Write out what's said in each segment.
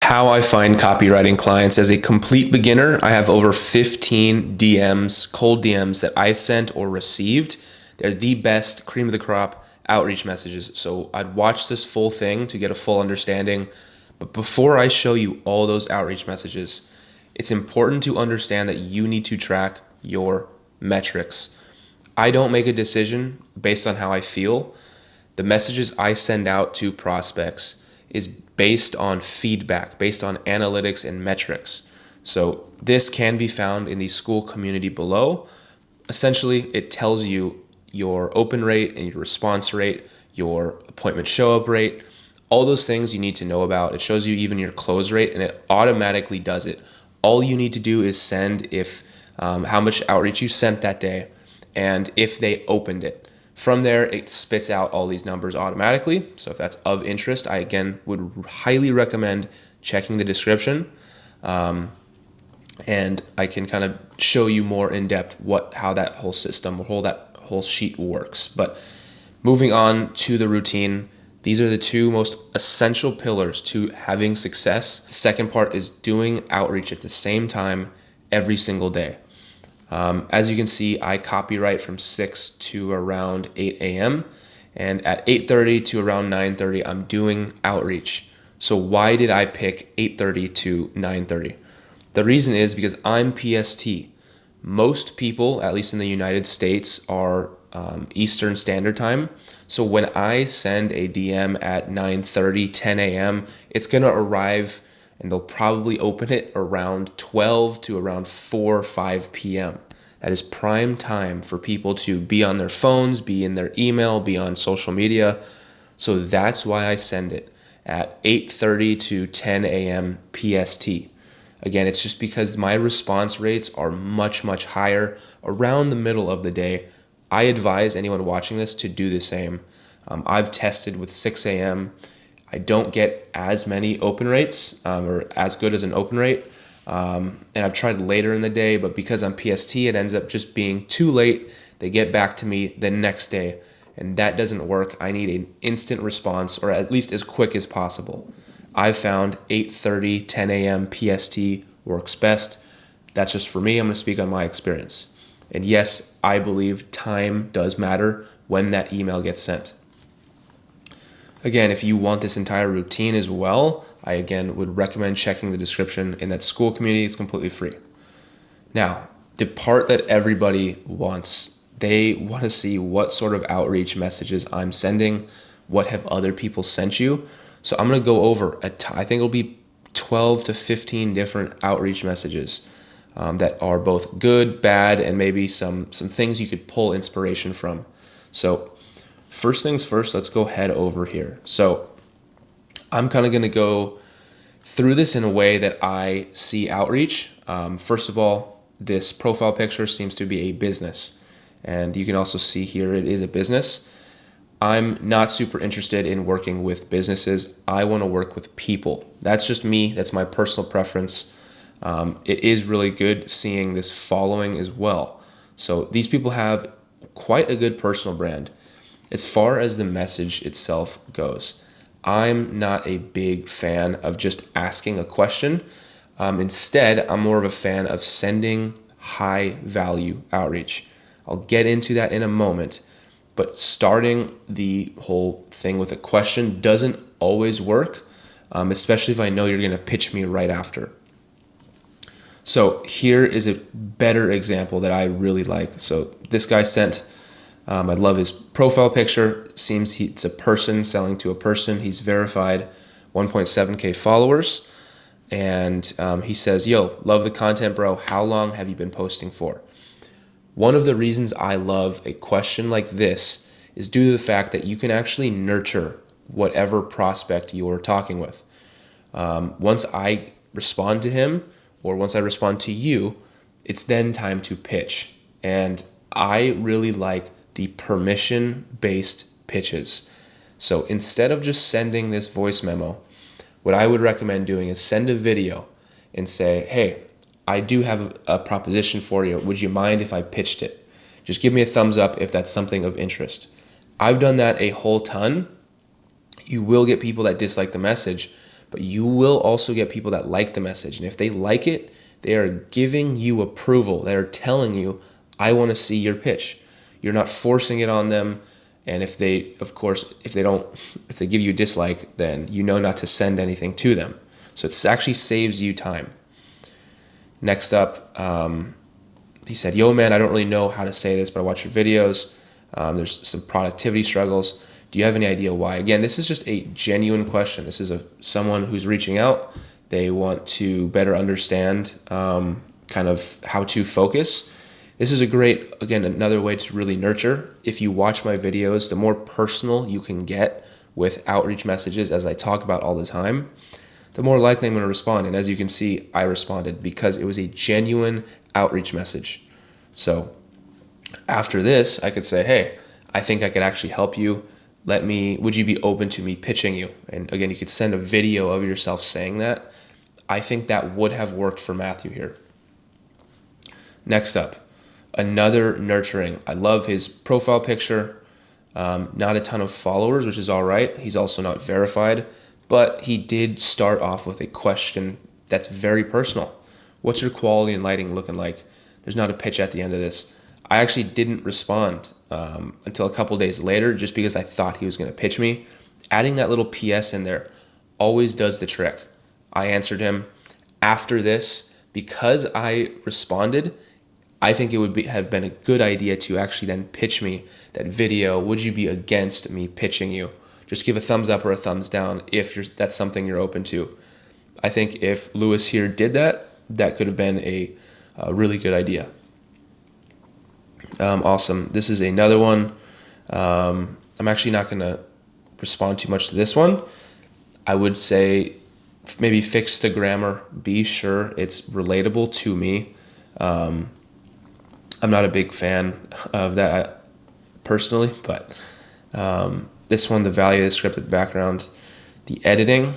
How I find copywriting clients. As a complete beginner, I have over 15 DMs, cold DMs that I sent or received. They're the best cream of the crop outreach messages. So I'd watch this full thing to get a full understanding. But before I show you all those outreach messages, it's important to understand that you need to track your metrics. I don't make a decision based on how I feel. The messages I send out to prospects is based on feedback, based on analytics and metrics. So this can be found in the school community below. Essentially, it tells you your open rate and your response rate, your appointment show up rate, all those things you need to know about. It shows you even your close rate, and it automatically does it. All you need to do is send if how much outreach you sent that day and if they opened it. From there, it spits out all these numbers automatically. So if that's of interest, I again would highly recommend checking the description. And I can kind of show you more in depth how that whole system, that whole sheet works. But moving on to the routine, these are the two most essential pillars to having success. The second part is doing outreach at the same time every single day. As you can see, I copyright from 6 to around 8 a.m. and at 8:30 to around 9:30, I'm doing outreach. So why did I pick 8:30 to 9:30? The reason is because I'm PST. Most people, at least in the United States, are Eastern Standard Time. So when I send a DM at 9:30, 10 a.m., it's going to arrive and they'll probably open it around 12 to around 4 or 5 p.m. That is prime time for people to be on their phones, be in their email, be on social media. So that's why I send it at 8:30 to 10 a.m. PST. Again, it's just because my response rates are much, much higher around the middle of the day. I advise anyone watching this to do the same. I've tested with 6 a.m. I don't get as many open rates or as good as an open rate. And I've tried later in the day, but because I'm PST, it ends up just being too late. They get back to me the next day, and that doesn't work. I need an instant response, or at least as quick as possible. I've found 8:30, 10 a.m. PST works best. That's just for me. I'm going to speak on my experience. And yes, I believe time does matter when that email gets sent. Again, if you want this entire routine as well, I again would recommend checking the description in that school community. It's completely free. Now, the part that everybody wants, they want to see what sort of outreach messages I'm sending, what have other people sent you. So I'm going to go over, I think it'll be 12 to 15 different outreach messages that are both good, bad, and maybe some things you could pull inspiration from. So first things first, let's go head over here. So I'm kind of going to go through this in a way that I see outreach. First of all, this profile picture seems to be a business. And you can also see here it is a business. I'm not super interested in working with businesses. I want to work with people. That's just me. That's my personal preference. It is really good seeing this following as well. So these people have quite a good personal brand. As far as the message itself goes, I'm not a big fan of just asking a question. Instead, I'm more of a fan of sending high value outreach. I'll get into that in a moment, but starting the whole thing with a question doesn't always work, especially if I know you're going to pitch me right after. So here is a better example that I really like. So this guy sent, I love his profile picture. Seems it's a person selling to a person. He's verified, 1.7K followers. And he says, yo, love the content, bro. How long have you been posting for? One of the reasons I love a question like this is due to the fact that you can actually nurture whatever prospect you're talking with. Once I respond to him, or once I respond to you, it's then time to pitch. And I really like the permission-based pitches. So instead of just sending this voice memo, what I would recommend doing is send a video and say, hey, I do have a proposition for you. Would you mind if I pitched it? Just give me a thumbs up if that's something of interest. I've done that a whole ton. You will get people that dislike the message, but you will also get people that like the message. And if they like it, they are giving you approval. They are telling you, I want to see your pitch. You're not forcing it on them. And if they, of course, if they give you a dislike, then you know not to send anything to them. So it actually saves you time. Next up, he said, yo, man, I don't really know how to say this, but I watch your videos. There's some productivity struggles. Do you have any idea why? Again, this is just a genuine question. This is someone who's reaching out. They want to better understand kind of how to focus. This is a great, again, another way to really nurture. If you watch my videos, the more personal you can get with outreach messages, as I talk about all the time, the more likely I'm going to respond. And as you can see, I responded because it was a genuine outreach message. So after this, I could say, hey, I think I could actually help you. Would you be open to me pitching you? And again, you could send a video of yourself saying that. I think that would have worked for Matthew here. Next up, another nurturing. I love his profile picture. Not a ton of followers, which is all right. He's also not verified, but he did start off with a question that's very personal. What's your quality and lighting looking like? There's not a pitch at the end of this. I actually didn't respond until a couple days later, just because I thought he was going to pitch me. Adding that little PS in there always does the trick. I answered him. After this, because I responded, I think it would have been a good idea to actually then pitch me that video. Would you be against me pitching you? Just give a thumbs up or a thumbs down if that's something you're open to. I think if Lewis here did that, that could have been a really good idea. Awesome. This is another one. I'm actually not going to respond too much to this one. I would say maybe fix the grammar. Be sure it's relatable to me. I'm not a big fan of that personally, but this one, the value of the scripted background, the editing,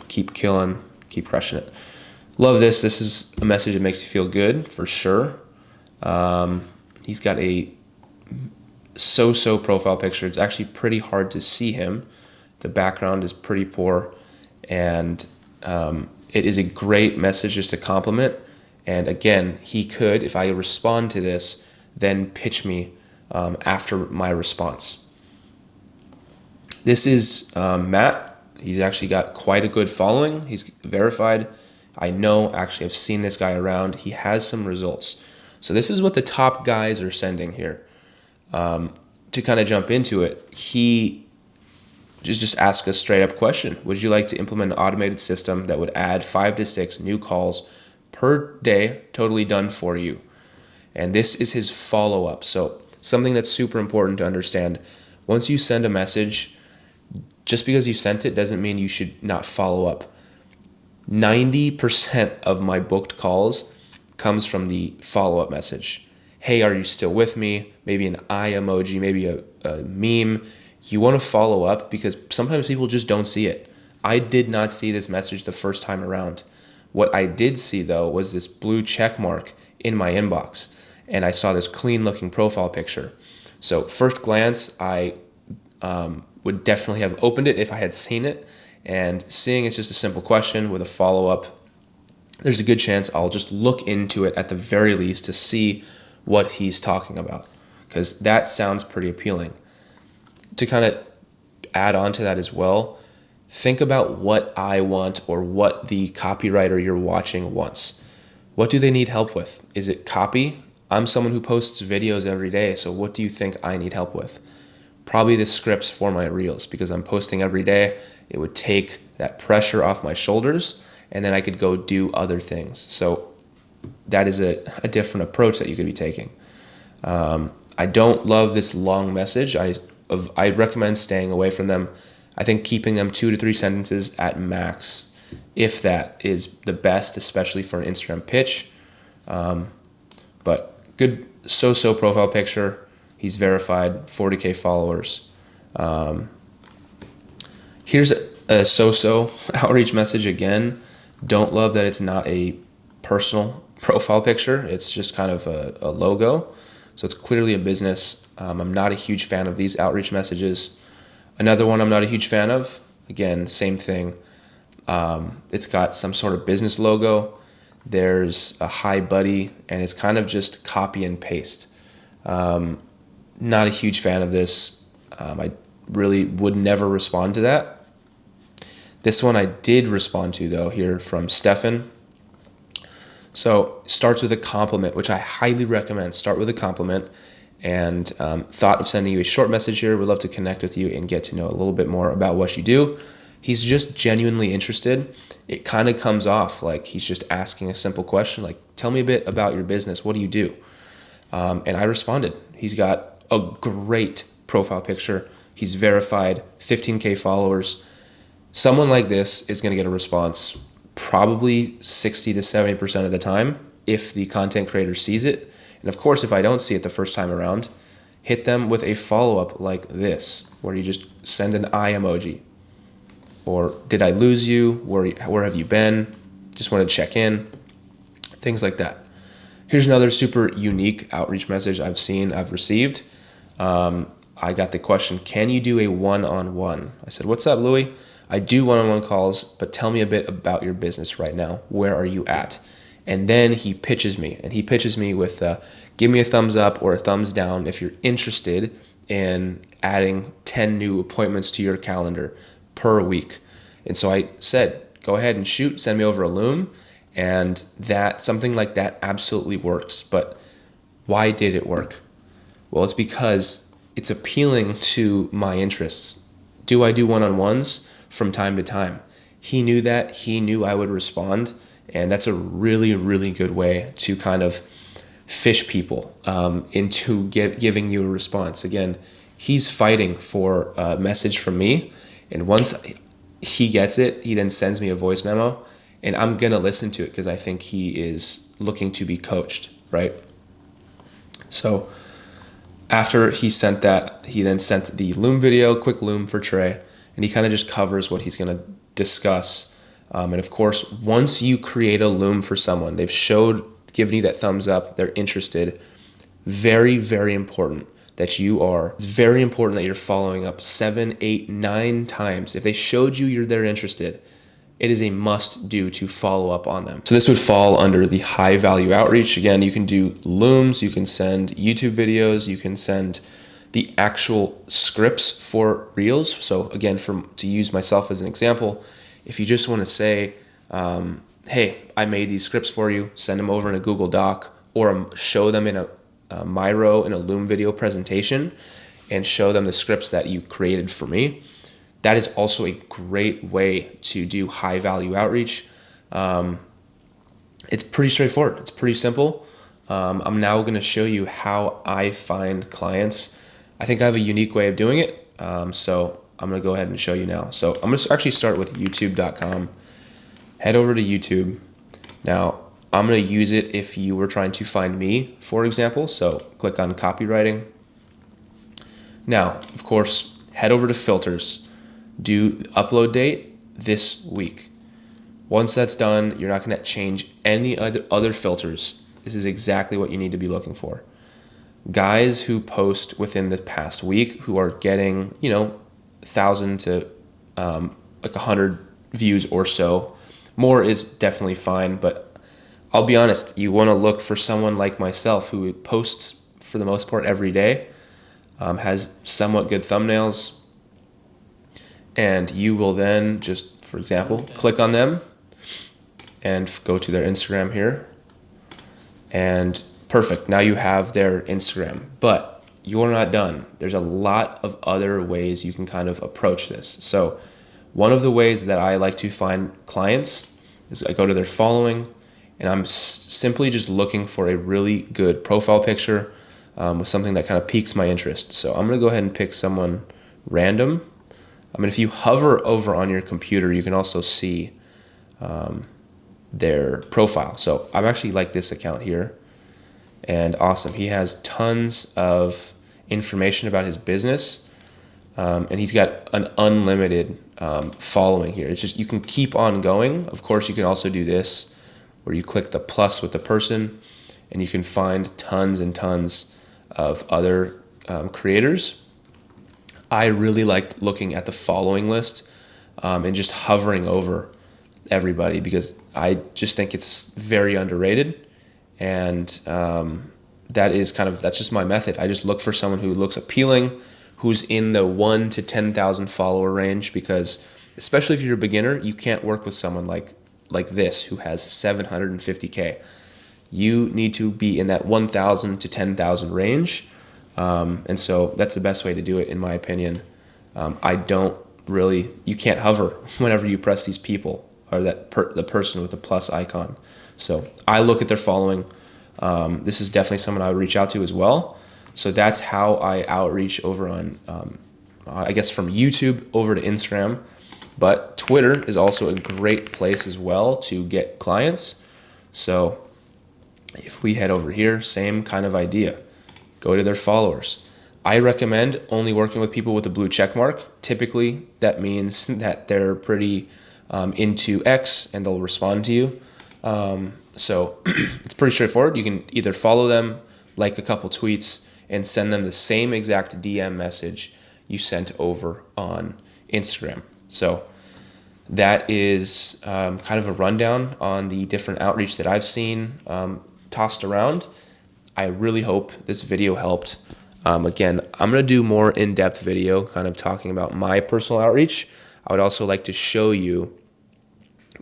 keep killing, keep crushing it. Love this. This is a message that makes you feel good for sure. He's got a so-so profile picture. It's actually pretty hard to see him. The background is pretty poor, and it is a great message just to compliment. And again, he could, if I respond to this, then pitch me after my response. This is Matt. He's actually got quite a good following. He's verified. I know, actually, I've seen this guy around. He has some results. So this is what the top guys are sending here. To kind of jump into it, he just asked a straight up question. Would you like to implement an automated system that would add 5 to 6 new calls per day, totally done for you? And this is his follow-up. So something that's super important to understand. Once you send a message, just because you sent it doesn't mean you should not follow up. 90% of my booked calls comes from the follow-up message. Hey, are you still with me? Maybe an eye emoji, maybe a meme. You want to follow up because sometimes people just don't see it. I did not see this message the first time around. What I did see, though, was this blue check mark in my inbox, and I saw this clean-looking profile picture. So first glance, I would definitely have opened it if I had seen it, and seeing it's just a simple question with a follow-up, there's a good chance I'll just look into it at the very least to see what he's talking about, because that sounds pretty appealing. To kind of add on to that as well, think about what I want or what the copywriter you're watching wants. What do they need help with? Is it copy? I'm someone who posts videos every day, so what do you think I need help with? Probably the scripts for my reels, because I'm posting every day. It would take that pressure off my shoulders, and then I could go do other things. So that is a different approach that you could be taking. I don't love this long message. I recommend staying away from them. I think keeping them 2 to 3 sentences at max, if that, is the best, especially for an Instagram pitch. But good so-so profile picture. He's verified, 40K followers. Here's a so-so outreach message again. Don't love that it's not a personal profile picture. It's just kind of a logo. So it's clearly a business. I'm not a huge fan of these outreach messages. Another one I'm not a huge fan of, again, same thing. It's got some sort of business logo. There's a hi buddy, and it's kind of just copy and paste. Not a huge fan of this. I really would never respond to that. This one I did respond to, though, here from Stefan. So starts with a compliment, which I highly recommend. Start with a compliment, and thought of sending you a short message here. Would love to connect with you and get to know a little bit more about what you do. He's just genuinely interested. It kind of comes off like he's just asking a simple question, like, tell me a bit about your business. What do you do? And I responded. He's got a great profile picture. He's verified, 15K followers. Someone like this is going to get a response probably 60 to 70% of the time if the content creator sees it. And of course, if I don't see it the first time around, hit them with a follow-up like this, where you just send an eye emoji. Or, did I lose you? Where have you been? Just want to check in. Things like that. Here's another super unique outreach message I've received. I got the question, can you do a one-on-one? I said, what's up, Louie? I do one-on-one calls, but tell me a bit about your business right now. Where are you at? And then he pitches me, with give me a thumbs up or a thumbs down if you're interested in adding 10 new appointments to your calendar per week. And so I said, go ahead and shoot, send me over a Loom. And that something like that absolutely works. But why did it work? Well, it's because it's appealing to my interests. Do I do one-on-ones? From time to time. He knew that. He knew I would respond. And that's a really, really good way to kind of fish people into giving you a response. Again, he's fighting for a message from me. And once he gets it, he then sends me a voice memo. And I'm going to listen to it because I think he is looking to be coached, right? So after he sent that, he then sent the Loom video, quick Loom for Trey. And he kind of just covers what he's going to discuss. And of course, once you create a Loom for someone, they've given you that thumbs up, they're interested. Very, very important it's very important that you're following up 7, 8, 9 times. If they showed you they're interested, it is a must do to follow up on them. So this would fall under the high value outreach. Again, you can do Looms, you can send YouTube videos, you can send the actual scripts for Reels. So again, to use myself as an example, if you just want to say, hey, I made these scripts for you, send them over in a Google Doc, or show them in a Miro in a Loom video presentation and show them the scripts that you created for me. That is also a great way to do high value outreach. It's pretty straightforward. It's pretty simple. I'm now going to show you how I find clients. I think I have a unique way of doing it. So I'm going to go ahead and show you now. So I'm going to actually start with youtube.com. Head over to YouTube. Now, I'm going to use it if you were trying to find me, for example. So click on copywriting. Now, of course, head over to filters. Do upload date this week. Once that's done, you're not going to change any other filters. This is exactly what you need to be looking for. Guys who post within the past week who are getting, 1,000 to 100 views or so. More is definitely fine, but I'll be honest, you want to look for someone like myself who posts for the most part every day, has somewhat good thumbnails, and you will then just, for example, click on them and go to their Instagram here. And perfect, now you have their Instagram, but you're not done. There's a lot of other ways you can kind of approach this. So one of the ways that I like to find clients is I go to their following, and I'm simply just looking for a really good profile picture with something that kind of piques my interest. So I'm going to go ahead and pick someone random. If you hover over on your computer, you can also see their profile. So I'm actually like this account here. And awesome. He has tons of information about his business. And he's got an unlimited following here. It's just, you can keep on going. Of course, you can also do this where you click the plus with the person and you can find tons and tons of other creators. I really liked looking at the following list and just hovering over everybody because I just think it's very underrated. And that's just my method. I just look for someone who looks appealing, who's in the 1 to 10,000 follower range, because especially if you're a beginner, you can't work with someone like this who has 750K. You need to be in that 1,000 to 10,000 range. And so that's the best way to do it, in my opinion. You can't hover whenever you press these people or the person with the plus icon. So I look at their following. This is definitely someone I would reach out to as well. So that's how I outreach over on, I guess, from YouTube over to Instagram. But Twitter is also a great place as well to get clients. So if we head over here, same kind of idea. Go to their followers. I recommend only working with people with a blue check mark. Typically, that means that they're pretty into X and they'll respond to you. So it's pretty straightforward. You can either follow them, like a couple tweets, and send them the same exact DM message you sent over on Instagram. So that is kind of a rundown on the different outreach that I've seen tossed around. I really hope this video helped. Again, I'm going to do more in-depth video kind of talking about my personal outreach. I would also like to show you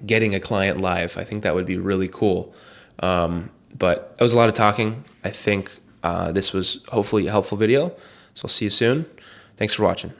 getting a client live. I think that would be really cool. But that was a lot of talking. I think this was hopefully a helpful video. So I'll see you soon. Thanks for watching.